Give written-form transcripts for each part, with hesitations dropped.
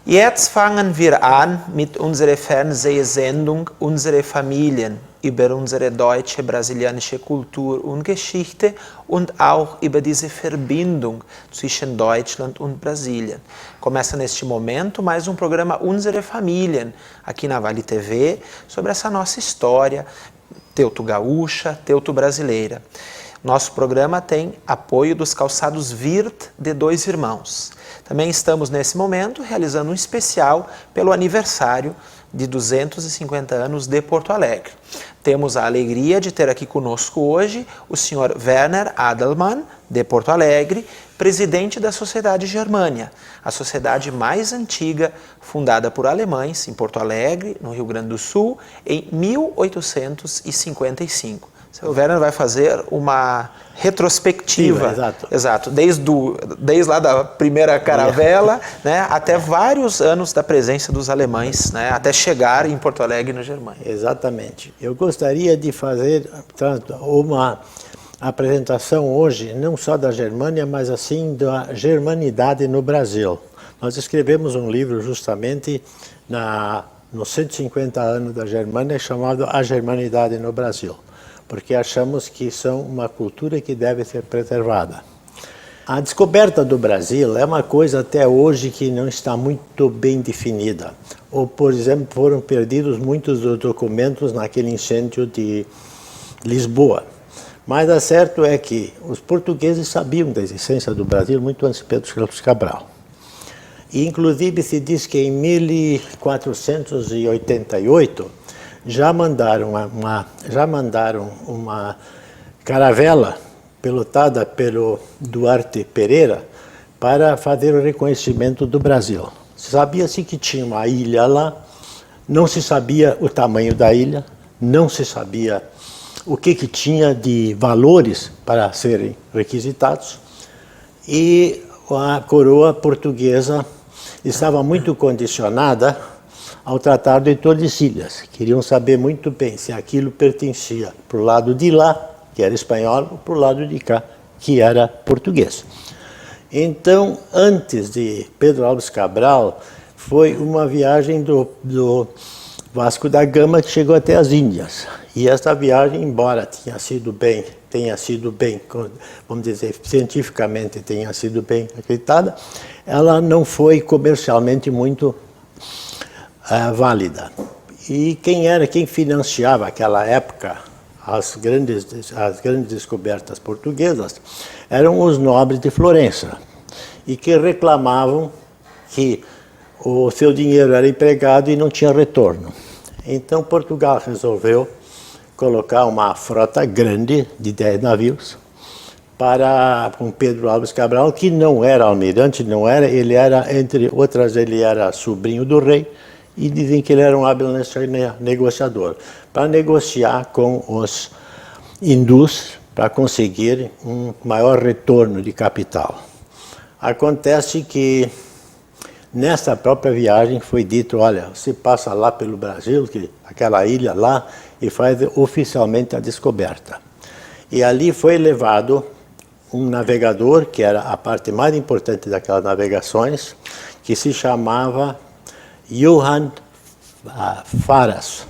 Jetzt fangen wir an mit unserer Fernsehsendung Unsere Familien über unsere deutsche brasilianische Kultur und Geschichte und auch über diese Verbindung zwischen Deutschland und Brasilien. Começa neste momento mais um programa Unsere Familien, aqui na Vale TV, sobre essa nossa história teuto-gaúcha, teuto-brasileira. Nosso programa tem apoio dos calçados Wirt de Dois Irmãos. Também estamos, nesse momento, realizando um especial pelo aniversário de 250 anos de Porto Alegre. Temos a alegria de ter aqui conosco hoje o Sr. Werner Adelmann, de Porto Alegre, presidente da Sociedade Germânia, a sociedade mais antiga, fundada por alemães em Porto Alegre, no Rio Grande do Sul, em 1855. O Sr. Werner vai fazer uma retrospectiva, exato, desde lá da primeira caravela, né, até vários anos da presença dos alemães, né, até chegar em Porto Alegre, na Germânia. Exatamente. Eu gostaria de fazer uma apresentação hoje, não só da Germânia, mas assim da germanidade no Brasil. Nós escrevemos um livro justamente nos 150 anos da Germânia, chamado A Germanidade no Brasil, porque achamos que são uma cultura que deve ser preservada. A descoberta do Brasil é uma coisa até hoje que não está muito bem definida. Ou, por exemplo, foram perdidos muitos dos documentos naquele incêndio de Lisboa. Mas o certo é que os portugueses sabiam da existência do Brasil muito antes de Pedro Cabral. E, inclusive, se diz que em 1488, já mandaram uma caravela pilotada pelo Duarte Pereira para fazer o reconhecimento do Brasil. Sabia-se que tinha uma ilha lá, não se sabia o tamanho da ilha, não se sabia o que tinha de valores para serem requisitados, e a coroa portuguesa estava muito condicionada ao Tratado de Tordesilhas. Queriam saber muito bem se aquilo pertencia para o lado de lá, que era espanhol, ou para o lado de cá, que era português. Então, antes de Pedro Álvares Cabral, foi uma viagem do Vasco da Gama que chegou até as Índias. E essa viagem, embora tenha sido bem, vamos dizer, cientificamente tenha sido bem acreditada, ela não foi comercialmente muito válida. E quem financiava naquela época as grandes descobertas portuguesas eram os nobres de Florença, e que reclamavam que o seu dinheiro era empregado e não tinha retorno. Então Portugal resolveu colocar uma frota grande de 10 navios com Pedro Álvares Cabral, que não era almirante, ele era, entre outras, ele era sobrinho do rei, e dizem que ele era um hábil negociador, para negociar com os hindus para conseguir um maior retorno de capital. Acontece que nessa própria viagem foi dito: olha, você passa lá pelo Brasil, aquela ilha lá, e faz oficialmente a descoberta. E ali foi levado um navegador, que era a parte mais importante daquelas navegações, que se chamava Johann Faras,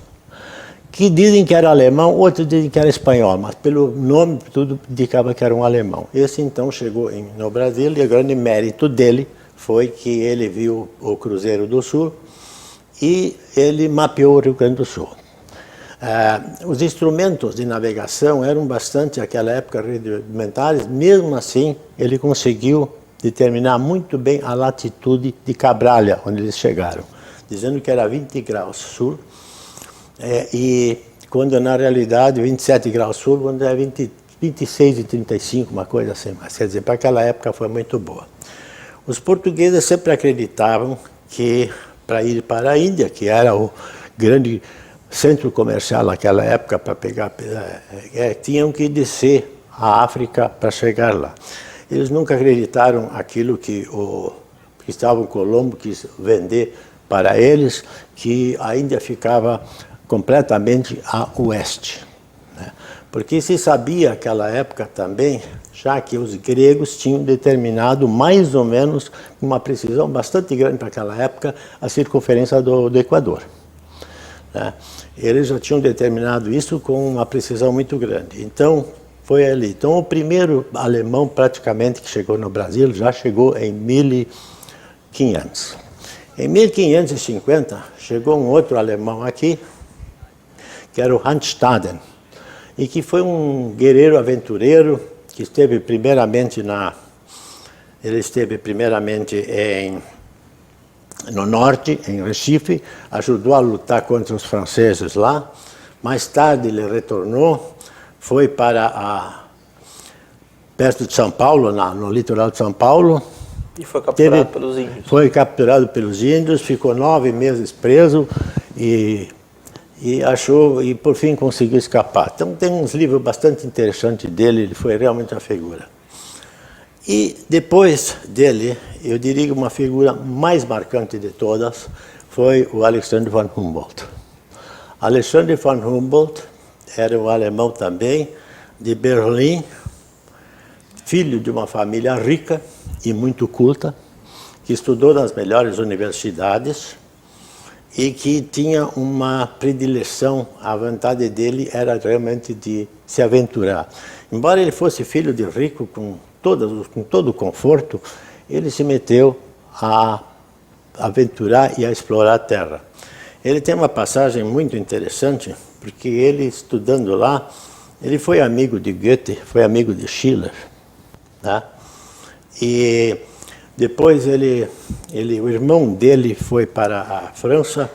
que dizem que era alemão, outros dizem que era espanhol, mas pelo nome tudo indicava que era um alemão. Esse então chegou no Brasil, e o grande mérito dele foi que ele viu o Cruzeiro do Sul e ele mapeou o Rio Grande do Sul. Os instrumentos de navegação eram bastante, naquela época, rudimentares. Mesmo assim, ele conseguiu determinar muito bem a latitude de Cabralha, onde eles chegaram, dizendo que era 20 graus sul, e quando na realidade 27 graus sul, quando é 26 e 35, uma coisa assim. Mas, quer dizer, para aquela época foi muito boa. Os portugueses sempre acreditavam que para ir para a Índia, que era o grande centro comercial naquela época para pegar, tinham que descer a África para chegar lá. Eles nunca acreditaram aquilo que o Cristóvão Colombo quis vender para eles, que a Índia ficava completamente a oeste, né? Porque se sabia naquela época também, já que os gregos tinham determinado mais ou menos, com uma precisão bastante grande para aquela época, a circunferência do Equador, né? Eles já tinham determinado isso com uma precisão muito grande. Então, foi ali. Então, o primeiro alemão praticamente que chegou no Brasil já chegou em 1500. Em 1550, chegou um outro alemão aqui, que era o Hans Staden, e que foi um guerreiro aventureiro que esteve primeiramente no norte, em Recife, ajudou a lutar contra os franceses lá. Mais tarde ele retornou, foi para perto de São Paulo, no litoral de São Paulo. E foi capturado pelos índios. Foi capturado pelos índios, ficou 9 meses preso e por fim conseguiu escapar. Então tem uns livros bastante interessantes dele, ele foi realmente uma figura. E depois dele, eu diria que uma figura mais marcante de todas foi o Alexander von Humboldt. Alexander von Humboldt era um alemão também, de Berlim, filho de uma família rica e muito culta, que estudou nas melhores universidades e que tinha uma predileção, a vontade dele era realmente de se aventurar. Embora ele fosse filho de rico, com todo o conforto, ele se meteu a aventurar e a explorar a terra. Ele tem uma passagem muito interessante, porque ele, estudando lá, ele foi amigo de Goethe, foi amigo de Schiller, tá? E depois o irmão dele foi para a França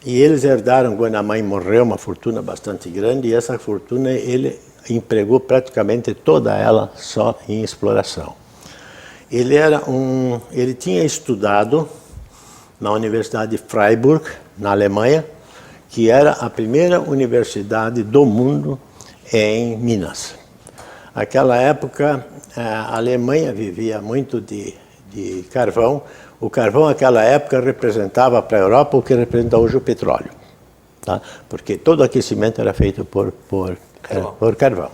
e eles herdaram, quando a mãe morreu, uma fortuna bastante grande, e essa fortuna ele empregou praticamente toda ela só em exploração. Ele tinha estudado na Universidade de Freiburg, na Alemanha, que era a primeira universidade do mundo em Minas. Naquela época, a Alemanha vivia muito de carvão. O carvão, naquela época, representava para a Europa o que representa hoje o petróleo, tá? Porque todo o aquecimento era feito por carvão.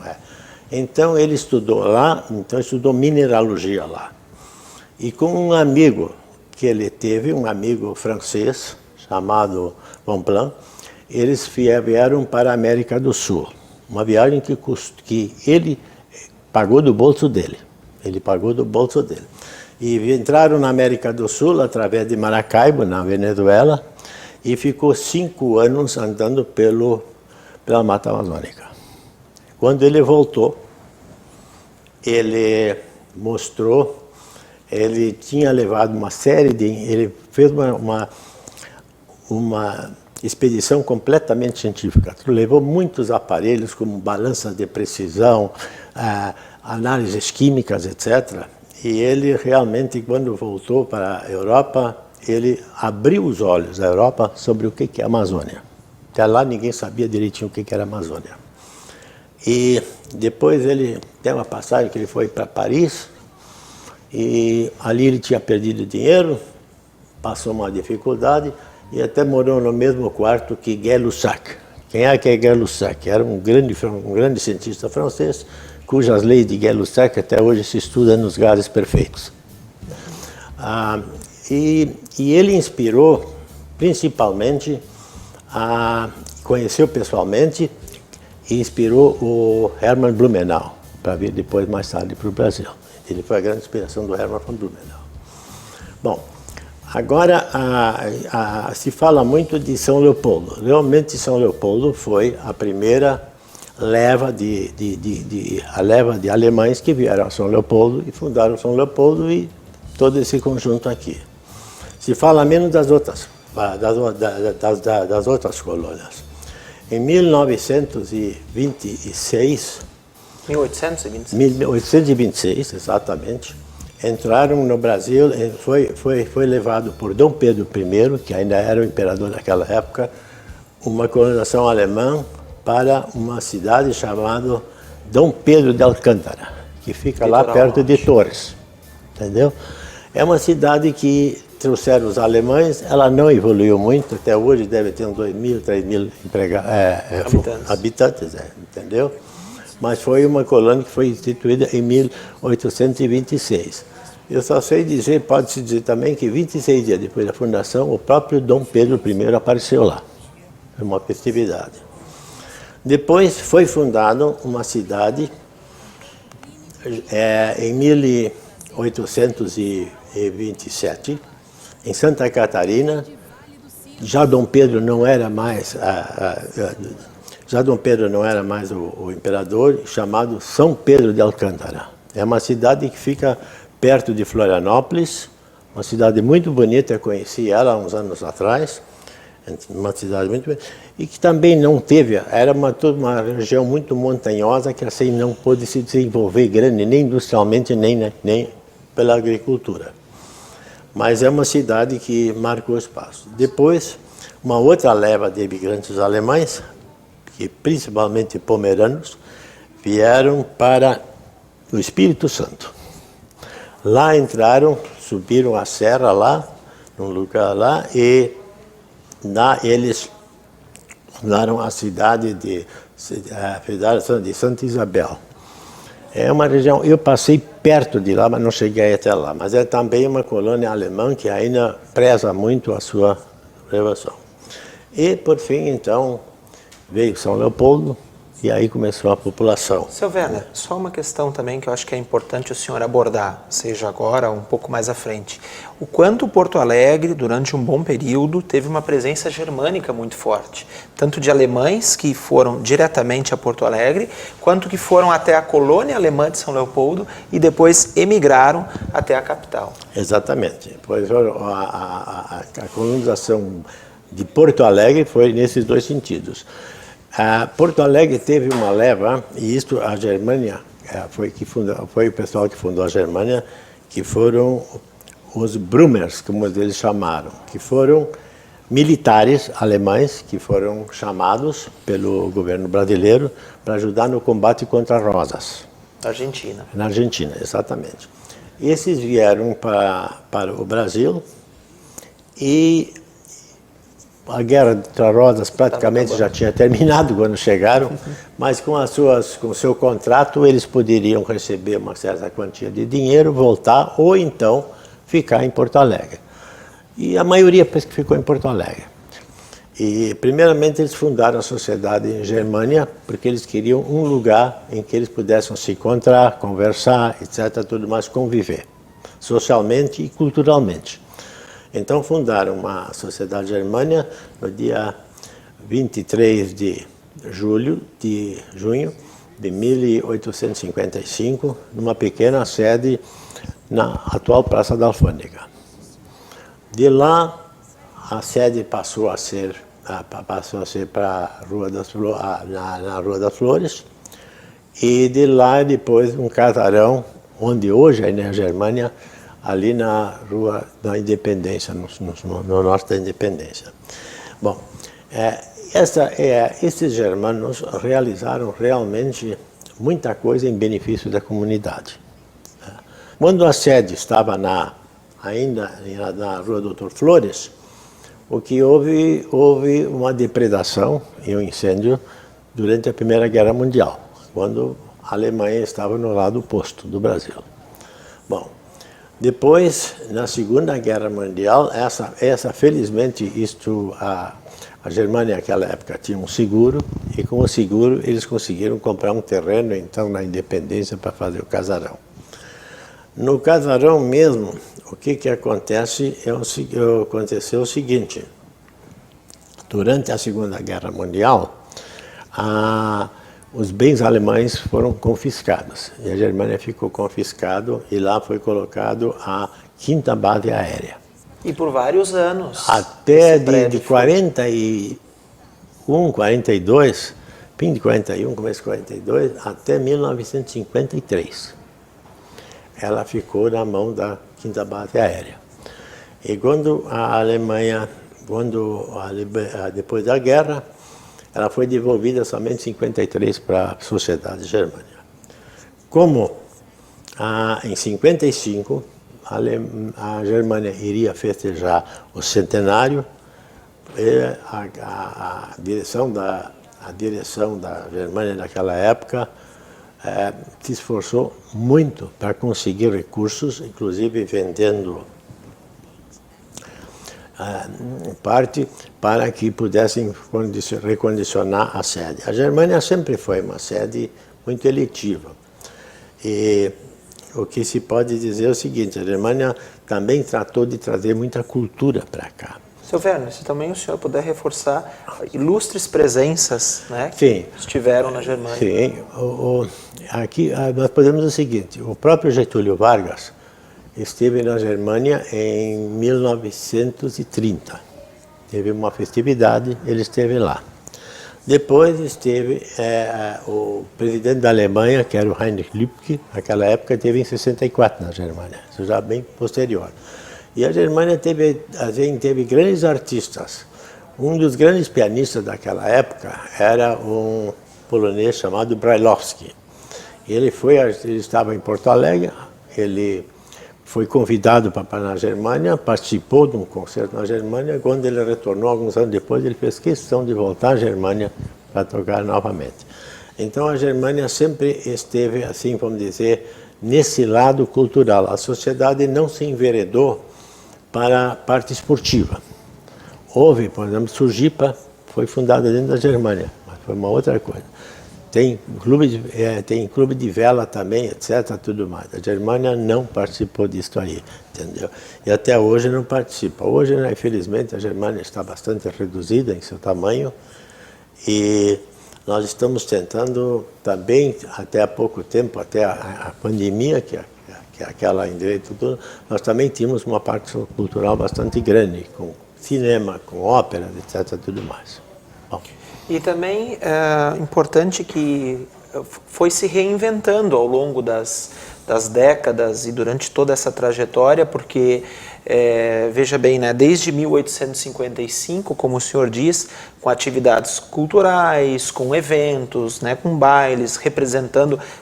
Então, ele estudou lá, estudou mineralogia lá. E com um amigo que ele teve, um amigo francês, chamado Bonpland, eles vieram para a América do Sul. Uma viagem que ele pagou do bolso dele. E entraram na América do Sul através de Maracaibo, na Venezuela, e ficou 5 anos andando pela Mata Amazônica. Quando ele voltou, ele mostrou, ele tinha levado uma série ele fez uma expedição completamente científica. Levou muitos aparelhos, como balanças de precisão, análises químicas, etc. E ele realmente, quando voltou para a Europa, ele abriu os olhos da Europa sobre o que é a Amazônia. Até lá ninguém sabia direitinho o que era a Amazônia. E depois ele tem uma passagem que ele foi para Paris, e ali ele tinha perdido dinheiro, passou uma dificuldade, e até morou no mesmo quarto que Gay-Lussac. Quem é que é Gay-Lussac? Era um grande cientista francês, cujas leis de Gay-Lussac até hoje se estudam nos gases perfeitos. E ele inspirou, principalmente, conheceu pessoalmente, e inspirou o Hermann Blumenau, para vir depois, mais tarde, para o Brasil. Ele foi a grande inspiração do Hermann von Blumenau. Bom, agora se fala muito de São Leopoldo. Realmente São Leopoldo foi a primeira leva de alemães que vieram a São Leopoldo e fundaram São Leopoldo e todo esse conjunto aqui. Se fala menos das outras colônias. Em 1826, exatamente, entraram no Brasil, foi levado por Dom Pedro I, que ainda era o imperador daquela época, uma colonização alemã para uma cidade chamada Dom Pedro de Alcântara, que fica lá perto de Torres, entendeu? É uma cidade que trouxeram os alemães, ela não evoluiu muito, até hoje deve ter uns 2.000, 3.000 habitantes, entendeu? Mas foi uma colônia que foi instituída em 1826. Eu só sei dizer, pode-se dizer também que 26 dias depois da fundação, o próprio Dom Pedro I apareceu lá. Foi uma festividade. Depois foi fundada uma cidade em 1827, em Santa Catarina. Já Dom Pedro não era mais o imperador, chamado São Pedro de Alcântara. É uma cidade que fica perto de Florianópolis, uma cidade muito bonita, eu conheci ela há uns anos atrás, uma cidade muito bonita, e que também não teve, era uma região muito montanhosa que assim não pôde se desenvolver grande, nem industrialmente, nem pela agricultura. Mas é uma cidade que marcou espaço. Depois, uma outra leva de imigrantes alemães, que principalmente pomeranos, vieram para o Espírito Santo. Lá entraram, subiram a serra lá, num lugar lá, e lá eles fundaram a cidade de Santa Isabel. É uma região, eu passei perto de lá, mas não cheguei até lá. Mas é também uma colônia alemã que ainda preza muito a sua preservação. E, por fim, então, veio São Leopoldo, e aí começou a população. Seu Werner, só uma questão também que eu acho que é importante o senhor abordar, seja agora ou um pouco mais à frente. O quanto Porto Alegre, durante um bom período, teve uma presença germânica muito forte, tanto de alemães que foram diretamente a Porto Alegre, quanto que foram até a colônia alemã de São Leopoldo e depois emigraram até a capital. Exatamente. Pois a colonização de Porto Alegre foi nesses dois sentidos. Porto Alegre teve uma leva, e isto a Germânia, foi o pessoal que fundou a Germânia, que foram os Brummers, como eles chamaram, que foram militares alemães que foram chamados pelo governo brasileiro para ajudar no combate contra Rosas. Argentina. Na Argentina, exatamente. Esses vieram para o Brasil e a guerra contra Rosas praticamente já tinha terminado quando chegaram, mas com o seu contrato eles poderiam receber uma certa quantia de dinheiro, voltar ou então ficar em Porto Alegre. E a maioria ficou em Porto Alegre. E primeiramente eles fundaram a sociedade em Germânia porque eles queriam um lugar em que eles pudessem se encontrar, conversar, etc., tudo mais, conviver, socialmente e culturalmente. Então fundaram uma sociedade germânia no dia 23 de junho de 1855, numa pequena sede na atual Praça da Alfândega. De lá, a sede passou a ser para na Rua das Flores, e de lá depois um casarão, onde hoje é a Germânia, ali na Rua da Independência, no norte da Independência. Bom, esses germanos realizaram realmente muita coisa em benefício da comunidade. Quando a sede estava ainda na Rua Doutor Flores, o que houve uma depredação e um incêndio durante a Primeira Guerra Mundial, quando a Alemanha estava no lado oposto do Brasil. Bom, depois, na Segunda Guerra Mundial, felizmente, a Germânia naquela época tinha um seguro, e com o seguro eles conseguiram comprar um terreno, então, na Independência, para fazer o casarão. No casarão mesmo, o que acontece aconteceu o seguinte: durante a Segunda Guerra Mundial, os bens alemães foram confiscados, e a Germânia ficou confiscado, e lá foi colocado a 5ª Base Aérea. E por vários anos. Até de 41, 42, fim de 41, começo de 42, até 1953. ela ficou na mão da 5ª Base Aérea. E quando a Alemanha, depois da guerra, ela foi devolvida somente em 53 para a sociedade germânica. Como em 55 a Germânia iria festejar o centenário, a direção da Germânia naquela época se esforçou muito para conseguir recursos, inclusive vendendo parte para que pudessem recondicionar a sede. A Germânia sempre foi uma sede muito elitiva. E o que se pode dizer é o seguinte: a Germânia também tratou de trazer muita cultura para cá. Seu Werner, se também o senhor puder reforçar ilustres presenças, né, Sim. que estiveram na Germânia. Sim. Aqui nós podemos dizer o seguinte: o próprio Getúlio Vargas esteve na Germânia em 1930. Teve uma festividade, ele esteve lá. Depois esteve o presidente da Alemanha, que era o Heinrich Lübke, naquela época esteve em 64 na Germânia, isso já bem posterior. E a Germânia teve grandes artistas. Um dos grandes pianistas daquela época era um polonês chamado Brailovsky. Ele estava em Porto Alegre, ele foi convidado para na Germânia, participou de um concerto na Germânia. Quando ele retornou, alguns anos depois, ele fez questão de voltar à Germânia para tocar novamente. Então a Germânia sempre esteve, assim, vamos dizer, nesse lado cultural. A sociedade não se enveredou para a parte esportiva. Houve, por exemplo, Surgipa foi fundada dentro da Germânia, mas foi uma outra coisa. Tem clube de vela também, etc., tudo mais. A Germânia não participou disso aí, entendeu? E até hoje não participa. Hoje, né, infelizmente, a Germânia está bastante reduzida em seu tamanho e nós estamos tentando também, até há pouco tempo, até a pandemia, que é aquela em direito tudo, nós também tínhamos uma parte cultural bastante grande, com cinema, com ópera, etc., tudo mais. Bom. E também é importante que foi se reinventando ao longo das décadas e durante toda essa trajetória, porque, veja bem, né, desde 1855, como o senhor diz, com atividades culturais, com eventos, né, com bailes,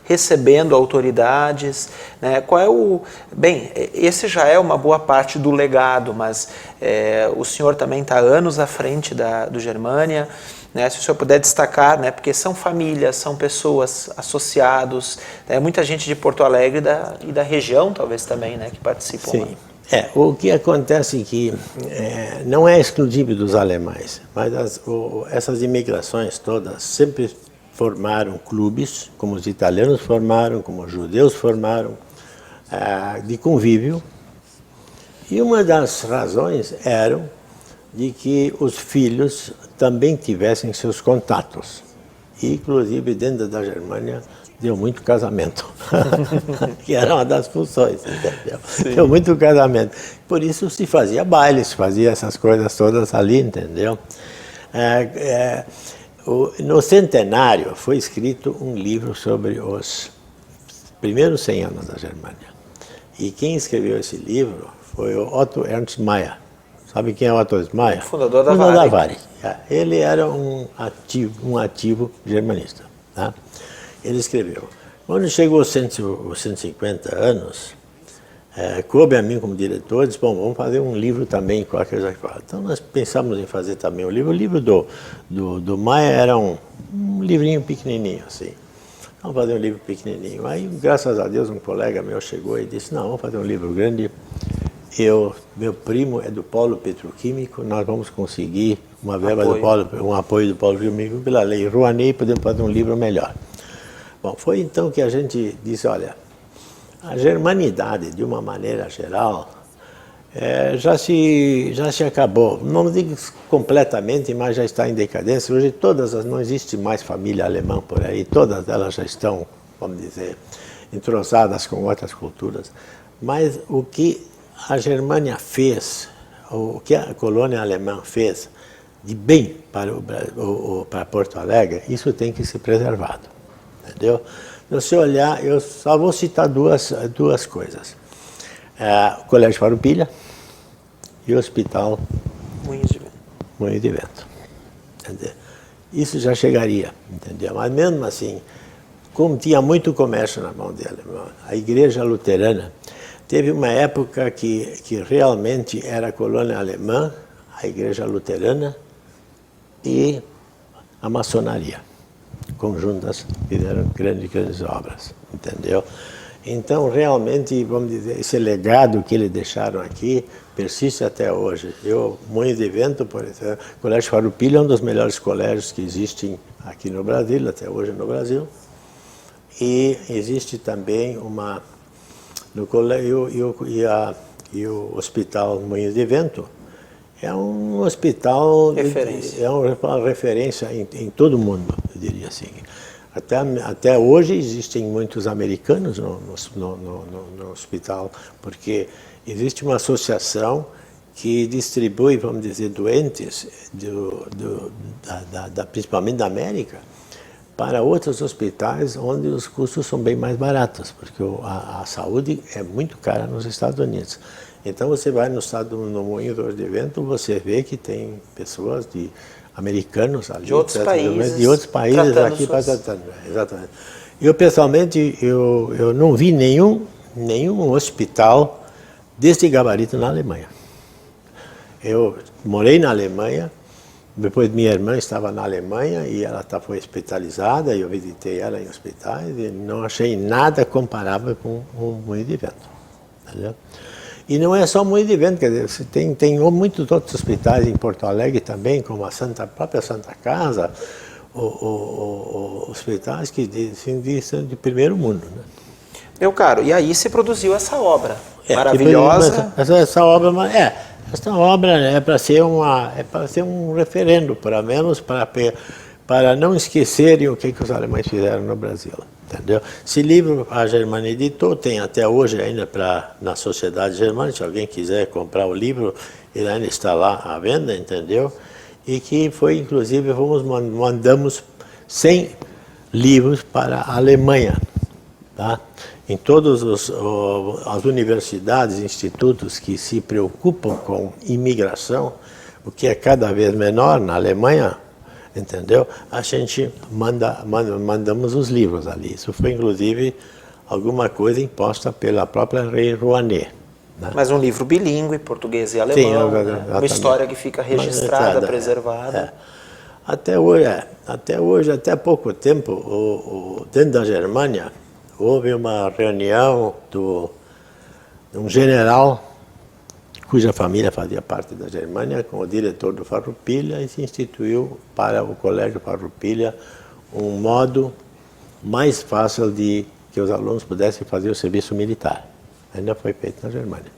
recebendo autoridades, né, Bem, esse já é uma boa parte do legado, mas o senhor também está anos à frente do Germânia, né, se o senhor puder destacar, né, porque são famílias, são pessoas, associados, muita gente de Porto Alegre e da região, talvez também, né, que participam. Sim. O que acontece é que não é exclusivo dos alemães, mas essas imigrações todas sempre formaram clubes, como os italianos formaram, como os judeus formaram, de convívio. E uma das razões eram de que os filhos também tivessem seus contatos. E, inclusive, dentro da Germânia, deu muito casamento, que era uma das funções, entendeu? Sim. Deu muito casamento. Por isso se fazia baile, se fazia essas coisas todas ali, entendeu? No centenário foi escrito um livro sobre os primeiros 100 anos da Germânia. E quem escreveu esse livro foi o Otto Ernst Mayr. Sabe quem é o Otto Ernst Mayr? O fundador da Varig. Ele era um ativo germanista. Tá? Ele escreveu. Quando chegou os 150 anos, coube a mim como diretor, disse, bom, vamos fazer um livro também, qualquer coisa. Então nós pensamos em fazer também um livro. O livro do Maia era um livrinho pequenininho, assim. Vamos fazer um livro pequenininho. Aí, graças a Deus, um colega meu chegou e disse, não, vamos fazer um livro grande. Meu primo é do Polo Petroquímico, nós vamos conseguir uma verba um apoio do Polo Petroquímico pela lei Rouanet e podemos fazer um livro melhor. Bom, foi então que a gente disse, olha, a germanidade, de uma maneira geral, já se acabou. Não digo completamente, mas já está em decadência. Hoje não existe mais família alemã por aí, todas elas já estão, vamos dizer, entrosadas com outras culturas. Mas o que a Germânia fez, o que a colônia alemã fez de bem para Porto Alegre, isso tem que ser preservado. Entendeu? Se você olhar, eu só vou citar duas coisas. O Colégio Farroupilha e o Hospital Moinho de Vento. Entendeu? Isso já chegaria, entendeu? Mas mesmo assim, como tinha muito comércio na mão dele, a Igreja Luterana teve uma época que realmente era a colônia alemã, a Igreja Luterana e a maçonaria, conjuntas, fizeram grandes obras, entendeu? Então, realmente, vamos dizer, esse legado que eles deixaram aqui persiste até hoje. Moinho de Vento, por exemplo, o Colégio Farroupilha é um dos melhores colégios que existem aqui no Brasil, até hoje no Brasil. E existe também no colégio e o Hospital Moinho de Vento é um hospital referência. É uma referência em todo o mundo, eu diria assim. Até hoje existem muitos americanos no hospital, porque existe uma associação que distribui, vamos dizer, doentes, principalmente da América, para outros hospitais onde os custos são bem mais baratos, porque a saúde é muito cara nos Estados Unidos. Então você vai no Moinho de Vento, você vê que tem pessoas americanos ali, de outros países aqui para tratando. Exatamente. Eu pessoalmente eu não vi nenhum hospital desse gabarito na Alemanha. Eu morei na Alemanha, depois minha irmã estava na Alemanha e ela foi hospitalizada, e eu visitei ela em hospitais e não achei nada comparável com o Moinho de Vento. Entendeu? E não é só Moinho de Vento, quer dizer, você tem muitos outros hospitais em Porto Alegre também, como a própria Santa Casa, hospitais que são de primeiro mundo. Né? Meu caro, e aí se produziu essa obra maravilhosa. Essa obra é para ser um referendo, pelo menos para não esquecerem o que os alemães fizeram no Brasil. Entendeu? Esse livro a Germânia editou, tem até hoje ainda na Sociedade Germânica, se alguém quiser comprar o livro, ele ainda está lá à venda, entendeu? E que foi, inclusive, mandamos 100 livros para a Alemanha, tá? Em todas as universidades, institutos que se preocupam com imigração, o que é cada vez menor na Alemanha, entendeu? A gente mandamos os livros ali. Isso foi, inclusive, alguma coisa imposta pela própria Lei Rouanet. Né? Mas um livro bilíngue, português e alemão, sim, né? Uma história que fica registrada, preservada. Até hoje, até pouco tempo, dentro da Germânia, houve uma reunião de um general cuja família fazia parte da Germânia, com o diretor do Farroupilha, e se instituiu para o Colégio Farroupilha um modo mais fácil de que os alunos pudessem fazer o serviço militar. Ainda foi feito na Germânia.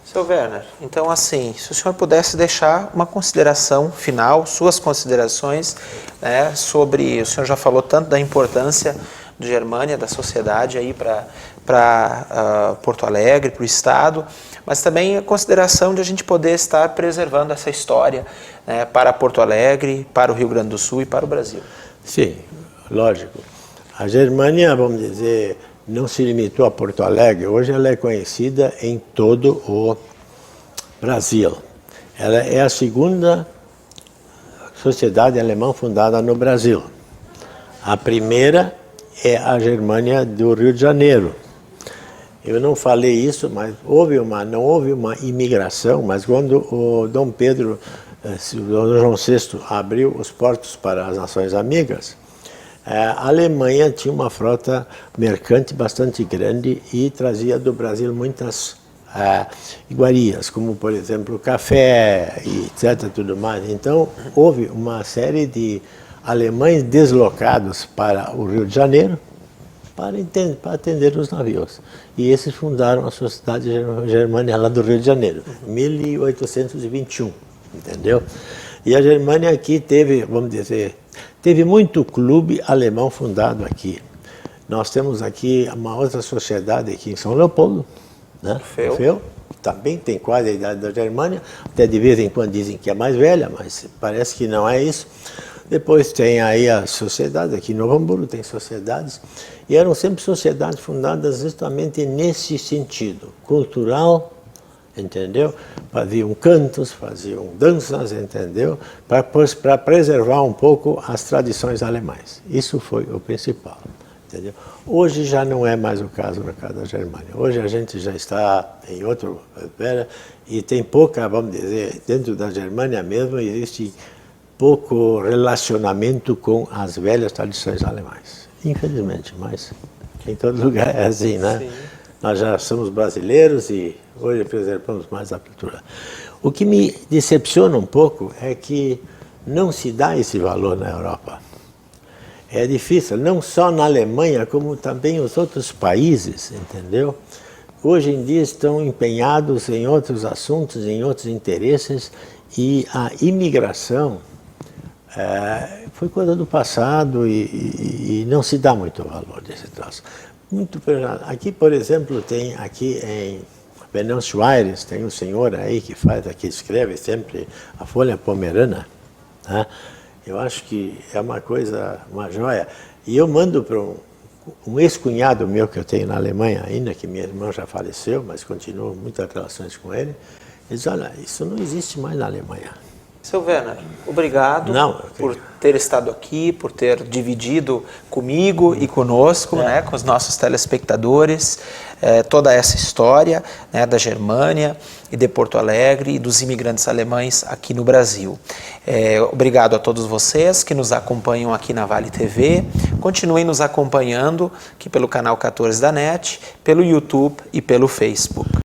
Seu Werner, então assim, se o senhor pudesse deixar uma consideração final, suas considerações, né, sobre, o senhor já falou tanto da importância de Germânia, da sociedade aí para Porto Alegre, para o Estado, mas também a consideração de a gente poder estar preservando essa história, né, para Porto Alegre, para o Rio Grande do Sul e para o Brasil. Sim, lógico. A Germânia, vamos dizer, não se limitou a Porto Alegre, hoje ela é conhecida em todo o Brasil. Ela é a segunda sociedade alemã fundada no Brasil. A primeira é a Germânia do Rio de Janeiro. Eu não falei isso, mas não houve uma imigração, mas quando o Dom Pedro, o Dom João VI abriu os portos para as Nações Amigas, a Alemanha tinha uma frota mercante bastante grande e trazia do Brasil muitas iguarias, como por exemplo café e etc. tudo mais. Então houve uma série de alemães deslocados para o Rio de Janeiro para atender os navios. E esses fundaram a Sociedade Germânia lá do Rio de Janeiro, em 1821, entendeu? E a Germânia aqui teve, vamos dizer, teve muito clube alemão fundado aqui. Nós temos aqui uma outra sociedade aqui em São Leopoldo, né? O FEU, também tem quase a idade da Germânia, até de vez em quando dizem que é mais velha, mas parece que não é isso. Depois tem aí a sociedade, aqui em Novo Hamburgo tem sociedades, e eram sempre sociedades fundadas justamente nesse sentido, cultural, entendeu? Faziam cantos, faziam danças, entendeu? Para preservar um pouco as tradições alemãs. Isso foi o principal, entendeu? Hoje já não é mais o caso no caso da Germânia. Hoje a gente já está em outra era e tem pouca, vamos dizer, dentro da Germânia mesmo existe pouco relacionamento com as velhas tradições alemãs. Infelizmente, mas em todo lugar é assim, né? Sim. Nós já somos brasileiros e hoje preservamos mais a cultura. O que me decepciona um pouco é que não se dá esse valor na Europa. É difícil, não só na Alemanha, como também os outros países, entendeu? Hoje em dia estão empenhados em outros assuntos, em outros interesses, e a imigração foi coisa do passado e não se dá muito valor desse troço. Aqui, por exemplo, tem aqui em Venâncio Aires, tem um senhor aí que escreve sempre a Folha Pomerana, né? Eu acho que é uma coisa, uma joia. E eu mando para um ex-cunhado meu que eu tenho na Alemanha ainda, que minha irmã já faleceu, mas continuo muitas relações com ele. Ele diz, olha, isso não existe mais na Alemanha. Seu Werner, obrigado por ter estado aqui, por ter dividido comigo e conosco, né, com os nossos telespectadores, toda essa história, né, da Germânia e de Porto Alegre e dos imigrantes alemães aqui no Brasil. Obrigado a todos vocês que nos acompanham aqui na Vale TV. Continuem nos acompanhando aqui pelo canal 14 da NET, pelo YouTube e pelo Facebook.